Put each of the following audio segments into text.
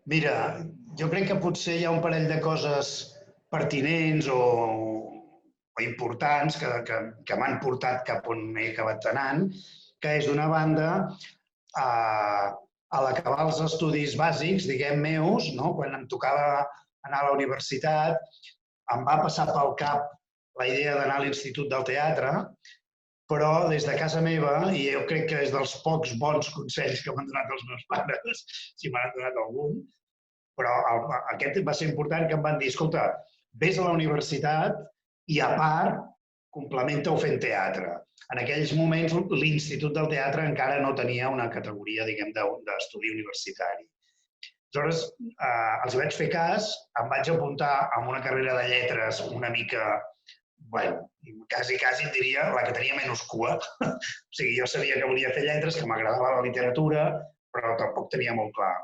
Mira, jo crec que potser hi ha un parell de coses pertinents o importants que m'han portat cap on he acabat anant, que és, d'una banda, a, a l'acabar els estudis bàsics, diguem, meus, no? Quan em tocava anar a la universitat, em va passar pel cap la idea d'anar a l'Institut del Teatre, però des de casa meva, i jo crec que és dels pocs bons consells que m'han donat els meus pares, si m'han donat algun, però aquest va ser important, que em van dir, escolta, vés a la universitat i a part complementa-ho fent teatre. En aquells moments l'Institut del Teatre encara no tenia una categoria, diguem, d'estudi universitari. Aleshores, els vaig fer cas, em vaig apuntar a una carrera de lletres una mica, bueno, quasi em diria la que tenia menys cua. O sigui, jo sabia que volia fer lletres, que m'agradava la literatura, però tampoc tenia molt clar.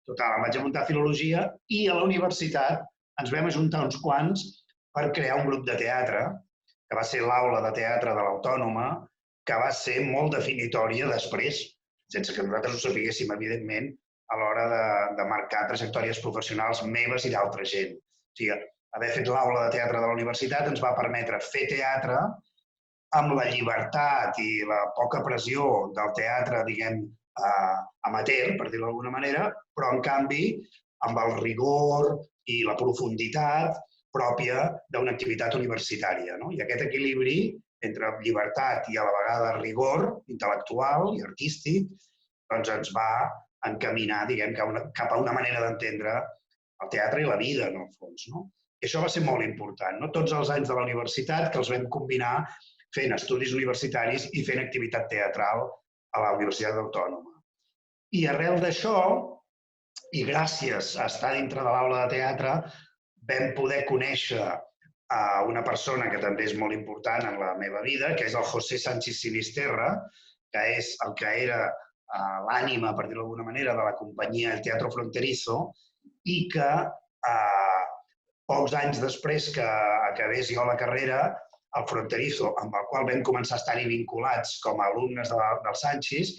Total, em vaig apuntar a Filologia i a la universitat ens vam ajuntar uns quants per crear un grup de teatre, que va ser l'aula de teatre de l'Autònoma, que va ser molt definitòria després, sense que nosaltres ho sapiguéssim, evidentment, a l'hora de marcar trajectòries professionals meves i d'altra gent. O sigui, haver fet l'aula de teatre de la universitat ens va permetre fer teatre amb la llibertat i la poca pressió del teatre, diguem, amateur, per dir-ho d'alguna manera, però, en canvi, amb el rigor i la profunditat pròpia d'una activitat universitària. No? I aquest equilibri entre llibertat i, a la vegada, rigor intel·lectual i artístic, doncs ens va encaminar, diguem, cap a una manera d'entendre el teatre i la vida, en el fons. No? I això va ser molt important. No? Tots els anys de la universitat, que els vam combinar fent estudis universitaris i fent activitat teatral a la Universitat Autònoma. I arrel d'això, i gràcies a estar dintre de l'aula de teatre, vam poder conèixer una persona que també és molt important en la meva vida, que és el José Sánchez Sinisterra, que és el que era l'ànima, per dir-ho d'alguna manera, de la companyia El Teatro Fronterizo, i que pocs anys després que acabés jo la carrera, el Fronterizo, amb el qual vam començar a estar-hi vinculats com a alumnes del Sánchez,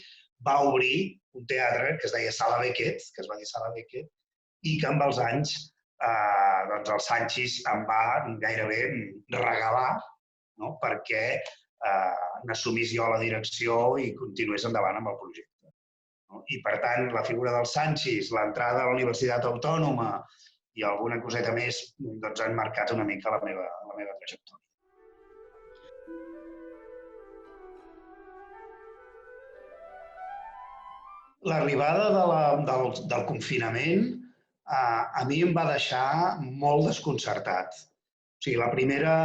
va obrir un teatre que es deia Sala Beckett, que es va dir Sala Beckett, i que amb els anys el Sánchez em va gairebé regalar perquè n'assumís jo la direcció i continués endavant amb el projecte. I, per tant, la figura del Sánchez, l'entrada a la Universitat Autònoma i alguna coseta més han marcat una mica la meva trajectòria. L'arribada del confinament a mi em va deixar molt desconcertat. O sigui, la primera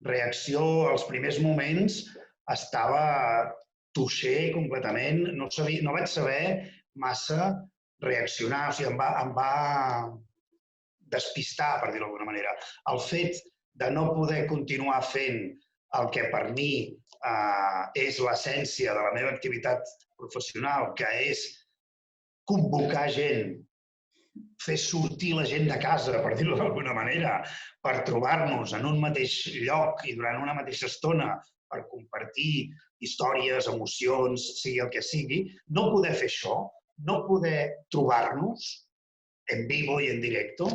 reacció, els primers moments, estava tuixer completament, no vaig saber massa reaccionar, o sigui, em va despistar, per dir-ho d'alguna manera. El fet de no poder continuar fent el que per mi és l'essència de la meva activitat professional, que és convocar gent, fer sortir la gent de casa, per dir-ho d'alguna manera, per trobar-nos en un mateix lloc i durant una mateixa estona per compartir històries, emocions, sigui el que sigui, no poder fer això, no poder trobar-nos en vivo i en directo,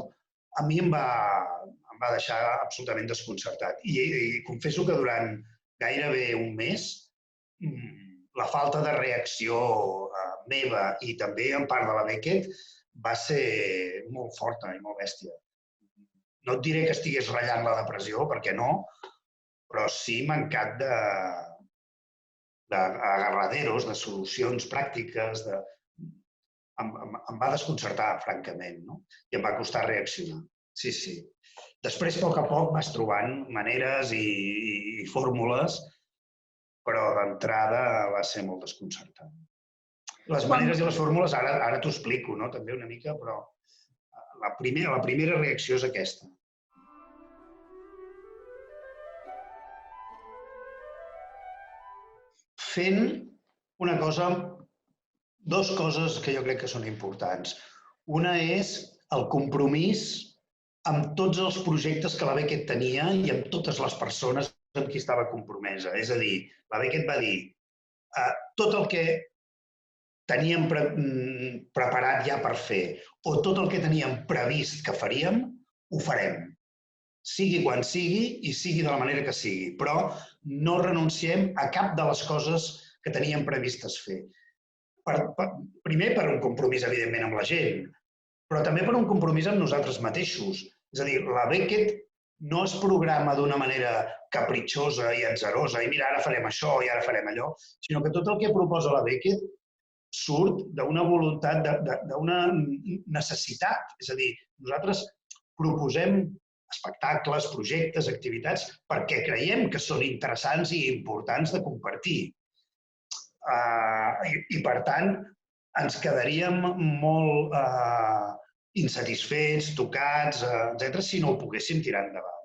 a mi em va deixar absolutament desconcertat. I confesso que durant gairebé un mes la falta de reacció meva i també en part de la Beckett va ser molt forta i molt bèstia. No et diré que estigués ratllant la depressió, perquè no, però sí mancat d'agarraderos, de solucions pràctiques. Em va desconcertar, francament, i em va costar reaccionar. Sí, sí. Després, a poc vas trobant maneres i fórmules, però d'entrada va ser molt desconcertant. Les maneres i les fórmules, ara t'ho explico, també una mica, però la primera reacció és aquesta. Fent una cosa, dues coses que jo crec que són importants. Una és el compromís amb tots els projectes que la Beckett tenia i amb totes les persones amb qui estava compromesa. És a dir, la Beckett va dir tot el que teníem preparat ja per fer, o tot el que teníem previst que faríem, ho farem. Sigui quan sigui i sigui de la manera que sigui, però no renunciem a cap de les coses que teníem previstes fer. Primer per un compromís, evidentment, amb la gent, però també per un compromís amb nosaltres mateixos. És a dir, la Beckett no es programa d'una manera capritxosa i atzarosa, i mira, ara farem això i ara farem allò, sinó que tot el que proposa la Beckett surt d'una voluntat, d'una necessitat. És a dir, nosaltres proposem espectacles, projectes, activitats, perquè creiem que són interessants i importants de compartir. I, per tant, ens quedaríem molt insatisfets, tocats, etc., si no ho poguéssim tirar endavant.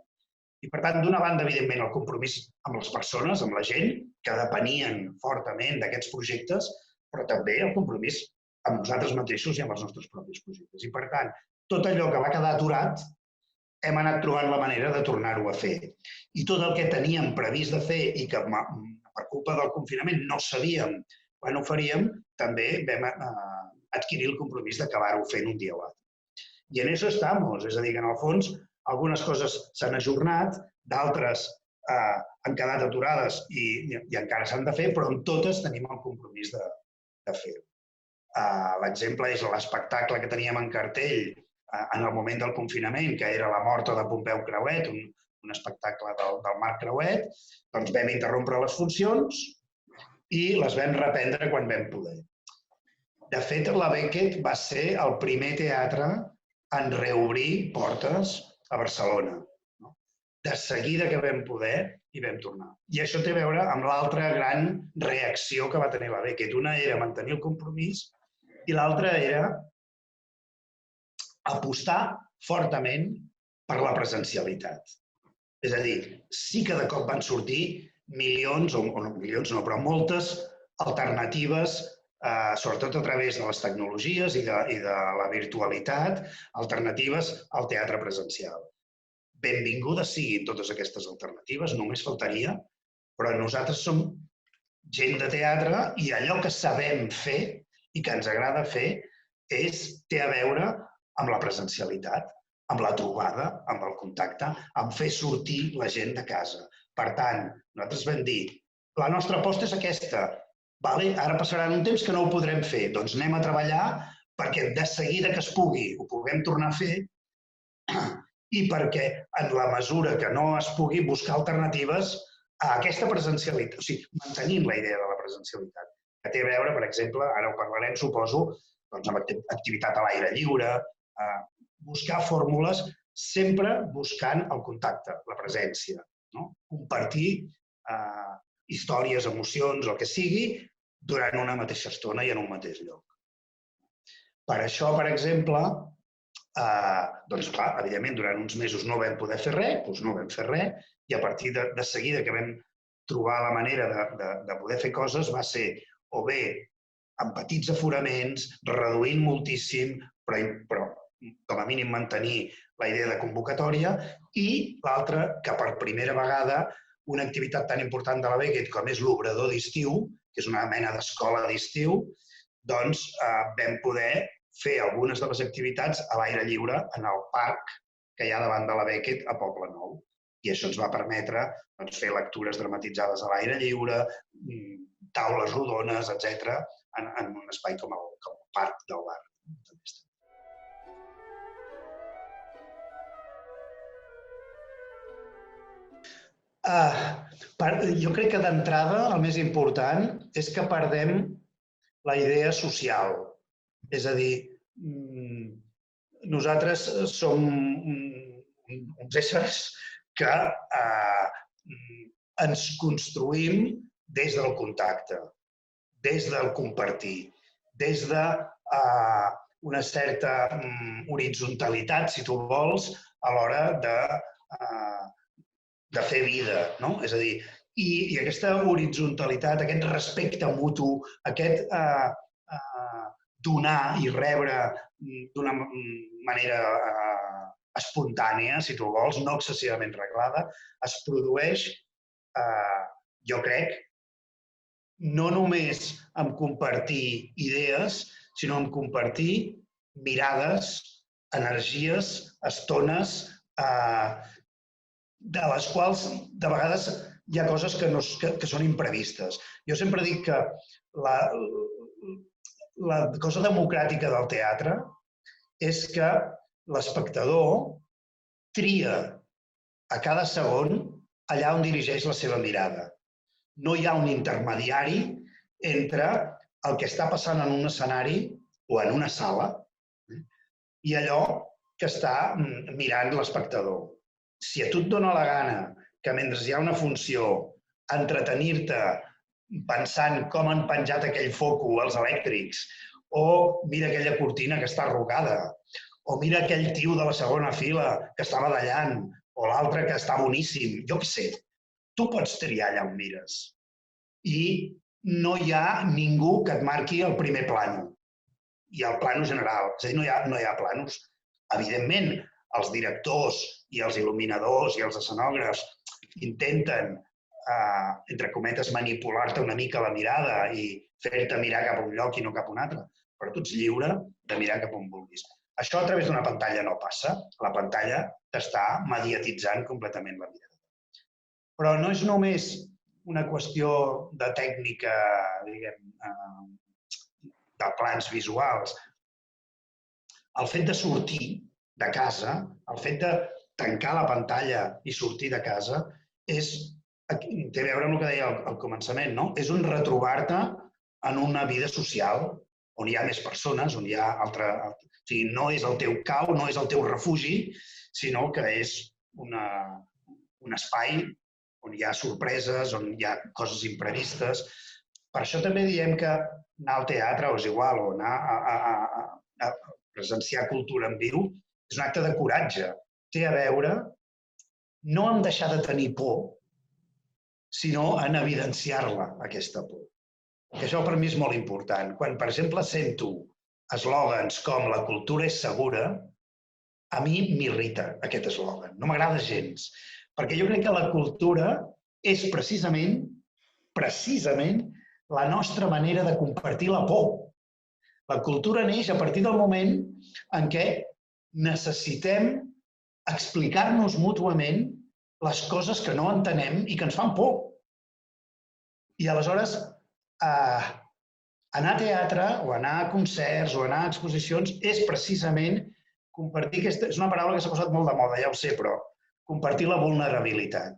I, per tant, d'una banda, evidentment, el compromís amb les persones, amb la gent, que depenien fortament d'aquests projectes, però també el compromís amb nosaltres mateixos i amb els nostres propis projectes. I, per tant, tot allò que va quedar aturat, hem anat trobant la manera de tornar-ho a fer. I tot el que teníem previst de fer i que per culpa del confinament no sabíem quan ho faríem, també vam adquirir el compromís d'acabar-ho fent un dia o altre. I en això estamos, és a dir, que en el fons algunes coses s'han ajornat, d'altres han quedat aturades i encara s'han de fer, però en totes tenim el compromís de fer-ho. L'exemple és l'espectacle que teníem en cartell en el moment del confinament, que era La mort de Pompeu Creuet, un espectacle del Marc Creuet, doncs vam interrompre les funcions i les vam reprendre quan vam poder. De fet, la Beckett va ser el primer teatre en reobrir portes a Barcelona. De seguida que vam poder, hi vam tornar. I això té a veure amb l'altra gran reacció que va tenir la Beckett. Una era mantenir el compromís i l'altra era apostar fortament per la presencialitat. És a dir, sí que de cop van sortir milions, o no milions no, però moltes alternatives, sobretot a través de les tecnologies i de la virtualitat, alternatives al teatre presencial. Benvingudes siguin totes aquestes alternatives, només faltaria, però nosaltres som gent de teatre i allò que sabem fer i que ens agrada fer té a veure amb la presencialitat, amb la trobada, amb el contacte, amb fer sortir la gent de casa. Per tant, nosaltres vam dir, la nostra aposta és aquesta, ara passarà un temps que no ho podrem fer, doncs anem a treballar perquè de seguida que es pugui ho puguem tornar a fer i perquè en la mesura que no es pugui buscar alternatives a aquesta presencialitat, o sigui, mantenint la idea de la presencialitat, que té a veure, per exemple, ara ho parlarem, suposo, doncs amb activitat a l'aire lliure, buscar fórmules sempre buscant el contacte, la presència, compartir històries, emocions, el que sigui, durant una mateixa estona i en un mateix lloc. Per això, per exemple, doncs clar, evidentment, durant uns mesos no vam poder fer res, doncs no vam fer res, i a partir de seguida que vam trobar la manera de poder fer coses va ser o bé amb petits aforaments, reduint moltíssim, però com a mínim mantenir la idea de convocatòria, i l'altra, que per primera vegada una activitat tan important de la Beckett com és l'obrador d'estiu, que és una mena d'escola d'estiu, doncs vam poder fer algunes de les activitats a l'aire lliure en el parc que hi ha davant de la Beckett a Poble Nou. I això ens va permetre fer lectures dramatitzades a l'aire lliure, taules rodones, etc., en un espai com el parc del bar. Jo crec que d'entrada el més important és que perdem la idea social. És a dir, nosaltres som uns éssers que ens construïm des del contacte, des del compartir, des d'una certa horitzontalitat, si tu vols, a l'hora de fer vida, no? És a dir, i aquesta horitzontalitat, aquest respecte mutu, aquest donar i rebre d'una manera espontània, si tu vols, no excessivament reglada, es produeix, jo crec, no només en compartir idees, sinó en compartir mirades, energies, estones, de les quals de vegades hi ha coses que són imprevistes. Jo sempre dic que la cosa democràtica del teatre és que l'espectador tria a cada segon allà on dirigeix la seva mirada. No hi ha un intermediari entre el que està passant en un escenari o en una sala i allò que està mirant l'espectador. Si a tu et dona la gana que mentre hi ha una funció entretenir-te pensant com han penjat aquell foco els elèctrics, o mira aquella cortina que està arrugada, o mira aquell tio de la segona fila que està badallant, o l'altre que està boníssim, jo què sé, tu pots triar allà on mires. I no hi ha ningú que et marqui el primer plano i el plano general. És a dir, no hi ha planos. Evidentment, els directors i els il·luminadors i els escenògrafs intenten, entre cometes, manipular-te una mica la mirada i fer-te mirar cap a un lloc i no cap a un altre, però tu ets lliure de mirar cap on vulguis. Això a través d'una pantalla no passa. La pantalla t'està mediatitzant completament la mirada. Però no és només una qüestió de tècnica, diguem, de plans visuals. El fet de sortir de casa, el fet de tancar la pantalla i sortir de casa, té a veure amb el que deia al començament, no? És un retrobar-te en una vida social on hi ha més persones, on hi ha altra... O sigui, no és el teu cau, no és el teu refugi, sinó que és un espai on hi ha sorpreses, on hi ha coses imprevistes. Per això també diem que anar al teatre, o és igual, o anar a presenciar cultura en viu, és un acte de coratge. Té a veure no en deixar de tenir por, sinó en evidenciar-la, aquesta por. I això per mi és molt important. Quan, per exemple, sento eslògans com la cultura és segura, a mi m'irrita aquest eslògan. No m'agrada gens. Perquè jo crec que la cultura és precisament la nostra manera de compartir la por. La cultura neix a partir del moment en què necessitem explicar-nos mútuament les coses que no entenem i que ens fan por. I aleshores, anar a teatre o anar a concerts o anar a exposicions és precisament compartir aquesta... És una paraula que s'ha posat molt de moda, ja ho sé, però compartir la vulnerabilitat.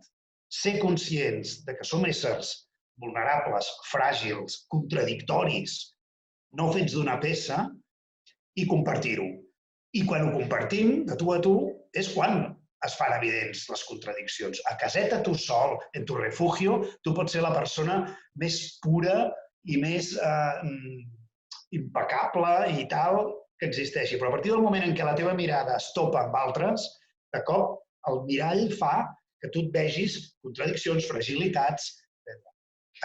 Ser conscients de que som éssers vulnerables, fràgils, contradictoris, no fets d'una peça, i compartir-ho. I quan ho compartim, de tu a tu, és quan es fan evidents les contradiccions. A caseta, tu sol, en tu refugio, tu pots ser la persona més pura i més impecable i tal que existeixi. Però a partir del moment en què la teva mirada es topa amb altres, de cop el mirall fa que tu et vegis contradiccions, fragilitats, etc.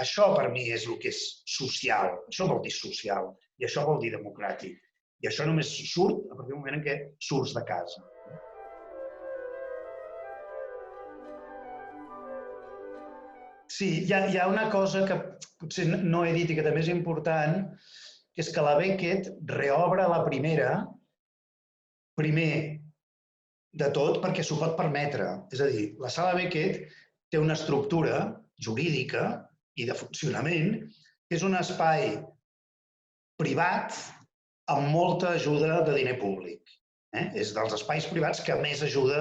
Això per mi és el que és social. Això vol dir social i això vol dir democràtic. I això només surt a partir del moment en què surts de casa. Sí, hi ha una cosa que potser no he dit i que també és important, que és que la Beckett reobre la primera, primer de tot perquè s'ho pot permetre. És a dir, la Sala Beckett té una estructura jurídica i de funcionament, que és un espai privat amb molta ajuda de diner públic. És dels espais privats que més ajuda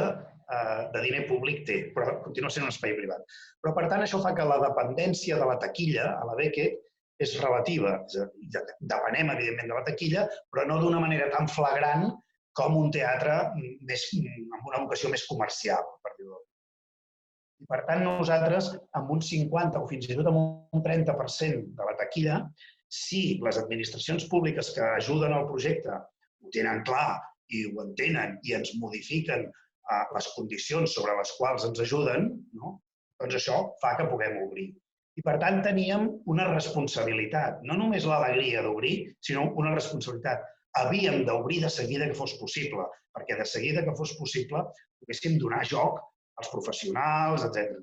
de diner públic té, però continua sent un espai privat. Però, per tant, això fa que la dependència de la taquilla a la Beckett és relativa. Depenem, evidentment, de la taquilla, però no d'una manera tan flagrant com un teatre amb una vocació més comercial, per dir-ho. I, per tant, nosaltres, amb un 50 o fins i tot amb un 30% de la taquilla, si les administracions públiques que ajuden al projecte ho tenen clar i ho entenen i ens modifiquen les condicions sobre les quals ens ajuden, doncs això fa que puguem obrir. I, per tant, teníem una responsabilitat, no només l'alegria d'obrir, sinó una responsabilitat. Havíem d'obrir de seguida que fos possible, perquè de seguida que fos possible poguéssim donar joc als professionals, etc.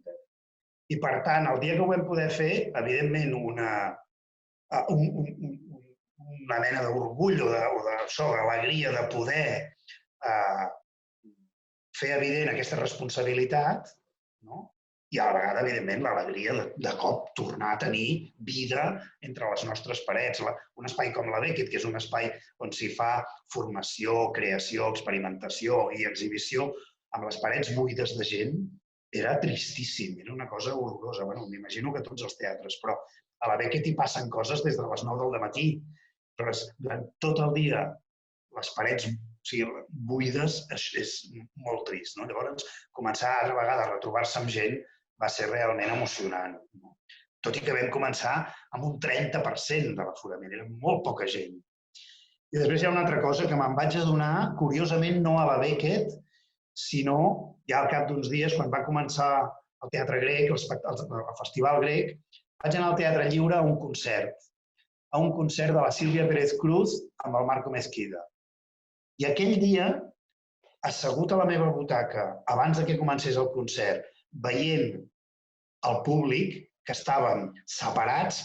I, per tant, el dia que ho vam poder fer, evidentment, una mena d'orgull o d'alegria de poder fer evident aquesta responsabilitat, no? I a la vegada, evidentment, l'alegria de cop tornar a tenir vida entre les nostres parets. Un espai com la Beckett, que és un espai on s'hi fa formació, creació, experimentació i exhibició, amb les parets buides de gent, era tristíssim, era una cosa horrorosa. Bueno, m'imagino que a tots els teatres, però a la Beckett hi passen coses des de les 9 del matí. Durant tot el dia, les parets buides és molt trist. Llavors, començar altra vegada a retrobar-se amb gent va ser realment emocionant. Tot i que vam començar amb un 30% de l'aforament, era molt poca gent. I després hi ha una altra cosa que me'n vaig adonar, curiosament no a la Beckett, sinó ja al cap d'uns dies, quan va començar el Teatre Grec, el Festival Grec, vaig anar al Teatre Lliure a un concert de la Sílvia Pérez Cruz amb el Marco Mesquida. I aquell dia, assegut a la meva butaca, abans que comencés el concert, veient el públic, que estàvem separats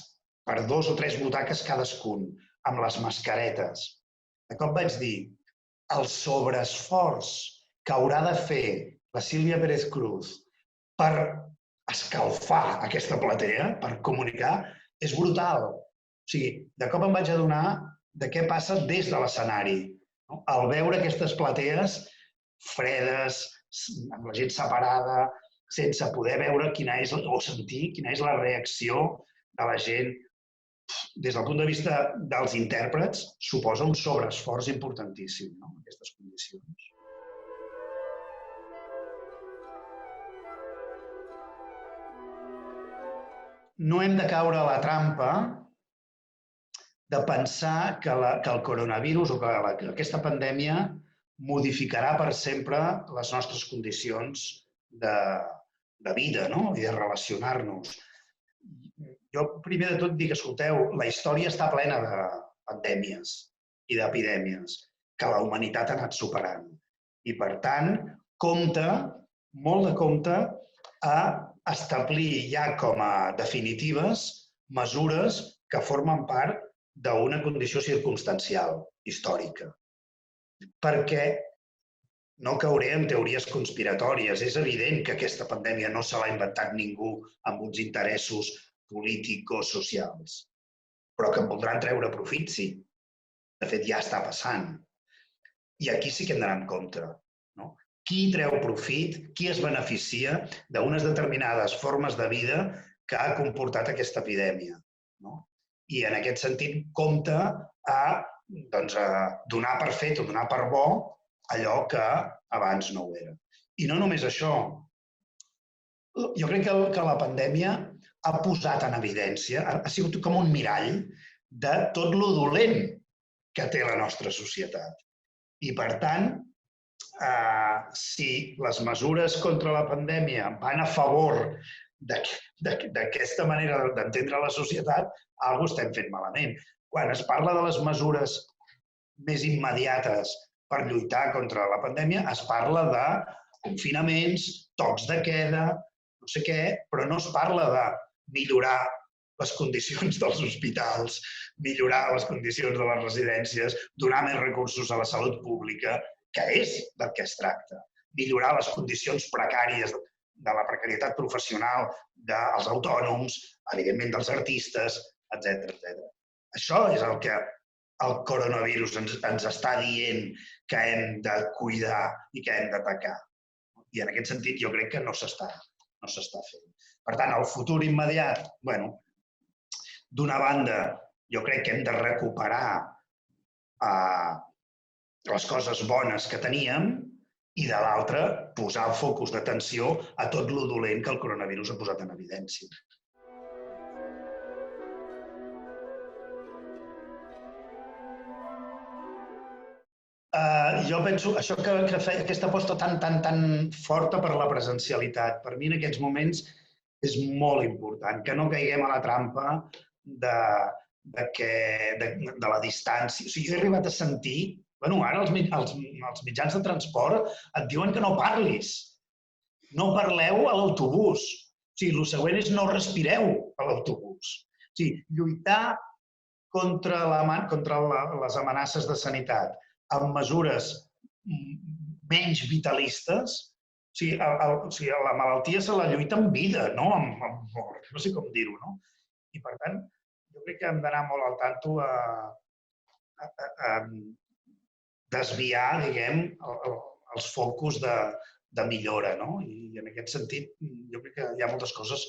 per 2 o 3 butaques cadascun, amb les mascaretes. De cop vaig dir, el sobreesforç que haurà de fer la Sílvia Pérez Cruz per escalfar aquesta platea, per comunicar, és brutal. O sigui, de cop em vaig adonar de què passa des de l'escenari. Al veure aquestes platees fredes, amb la gent separada, sense poder veure o sentir quina és la reacció de la gent. Des del punt de vista dels intèrprets, suposa un sobreesforç importantíssim, aquestes condicions. No hem de caure a la trampa de pensar que el coronavirus o que aquesta pandèmia modificarà per sempre les nostres condicions de vida i de relacionar-nos. Jo, primer de tot, dic, escolteu, la història està plena de pandèmies i d'epidèmies que la humanitat ha anat superant. I, per tant, molt de compte a establir ja com a definitives mesures que formen part d'una condició circumstancial, històrica. Perquè no cauré en teories conspiratòries. És evident que aquesta pandèmia no se l'ha inventat ningú amb uns interessos polítics, socials, però que en voldran treure profit, sí. De fet, ja està passant. I aquí sí que hem d'anar en compte. Qui treu profit, qui es beneficia d'unes determinades formes de vida que ha comportat aquesta epidèmia. I en aquest sentit, compte a donar per fet o donar per bo allò que abans no ho era. I no només això. Jo crec que la pandèmia ha posat en evidència, ha sigut com un mirall de tot lo dolent que té la nostra societat. I, per tant, si les mesures contra la pandèmia van a favor d'aquesta manera d'entendre la societat, alguna cosa estem fent malament. Quan es parla de les mesures més immediates per lluitar contra la pandèmia, es parla de confinaments, tocs de queda, no sé què, però no es parla de millorar les condicions dels hospitals, millorar les condicions de les residències, donar més recursos a la salut pública, que és del que es tracta. Millorar les condicions precàries de la precarietat professional dels autònoms, evidentment dels artistes, etc. Això és el que el coronavirus ens està dient que hem de cuidar i que hem d'atacar. I en aquest sentit jo crec que no s'està fent. Per tant, el futur immediat, d'una banda, jo crec que hem de recuperar les coses bones que teníem i de l'altra, posar el focus d'atenció a tot lo dolent que el coronavirus ha posat en evidència. Jo penso, això que feia aquesta aposta tan forta per la presencialitat, per mi en aquests moments és molt important, que no caiguem a la trampa de la distància. O sigui, jo he arribat a sentir, ara els mitjans de transport et diuen que no parlis. No parleu a l'autobús. sigui, el següent és no respireu a l'autobús. O sigui, lluitar contra les amenaces de sanitat amb mesures menys vitalistes. O sigui, la malaltia se la lluita amb vida, no amb mort. No sé com dir-ho, no? I, per tant, jo crec que hem d'anar molt al tanto a desviar, diguem, els focus de millora, no? I en aquest sentit, jo crec que hi ha moltes coses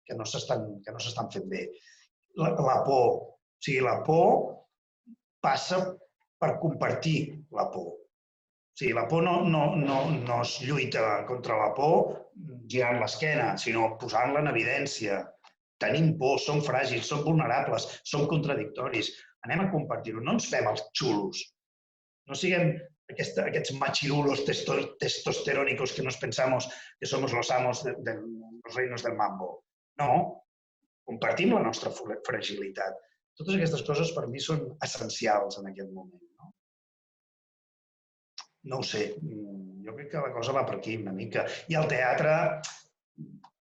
que no s'estan fent bé. La por. O sigui, la por passa per compartir la por. O sigui, la por no es lluita contra la por girant l'esquena, sinó posant-la en evidència. Tenim por, som fràgils, som vulnerables, som contradictoris. Anem a compartir-ho, no ens fem els xulos. No siguem aquests machirulos testosterónicos que nos pensamos que somos los amos de los reinos del mambo. No, compartim la nostra fragilitat. Totes aquestes coses per mi són essencials en aquest moment. No ho sé, jo crec que la cosa va per aquí una mica. I el teatre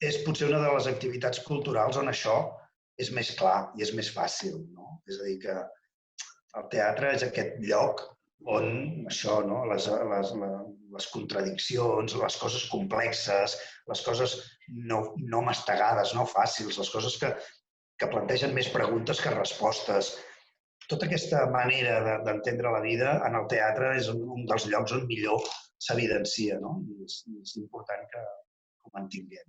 és potser una de les activitats culturals on això és més clar i és més fàcil. És a dir, que el teatre és aquest lloc on això, les contradiccions, les coses complexes, les coses no mastegades, no fàcils, les coses que plantegen més preguntes que respostes. Tota aquesta manera d'entendre la vida en el teatre és un dels llocs on millor s'evidencia, i és important que ho mantinguem.